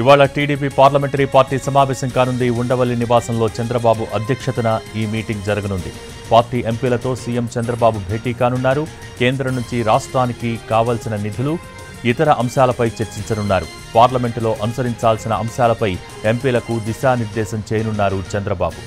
ఇవాళ TDP parliamentary party సమావేశం కానుంది. ఉండవల్లి నివాసంలో చంద్రబాబు అధ్యక్షతన ఈ మీటింగ్ జరగనుంది. పార్టీ ఎంపీలతో సీఎం చంద్రబాబు భేటీ కానున్నారు. కేంద్రం నుంచి రాష్ట్రానికి కావాల్సిన నిధులు, ఇతర అంశాలపై చర్చించనున్నారు. పార్లమెంటులో అనుసరించాల్సిన అంశాలపై ఎంపీలకు దిశానిర్దేశం చేయనున్నారు చంద్రబాబు.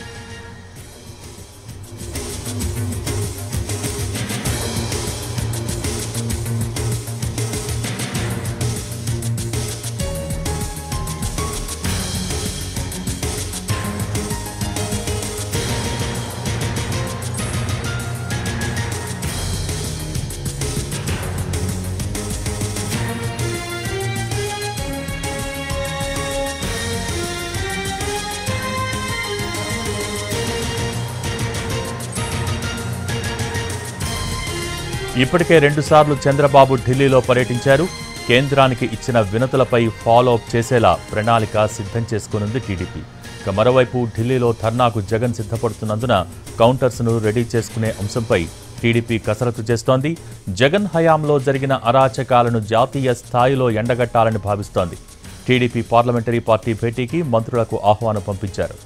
ఇప్పటికే 2 సార్లు చంద్రబాబు ఢిల్లీలో పర్యటించారు. కేంద్రానికి ఇచ్చిన వినతులపై ఫాలో అప్ చేసేలా ప్రణాళిక సిద్ధం చేసుకోనుంది టీడీపీ. ఇక మరోవైపు ఢిల్లీలో ధర్నాకు జగన్ సిద్ధపడుతున్నందున కౌంటర్స్ను రెడీ చేసుకునే అంశంపై టీడీపీ కసరత్తు చేస్తోంది. జగన్ హయాంలో జరిగిన అరాచకాలను జాతీయ స్థాయిలో ఎండగట్టాలని భావిస్తోంది. టీడీపీ పార్లమెంటరీ పార్టీ భేటీకి మంత్రులకు ఆహ్వానం పంపించారు.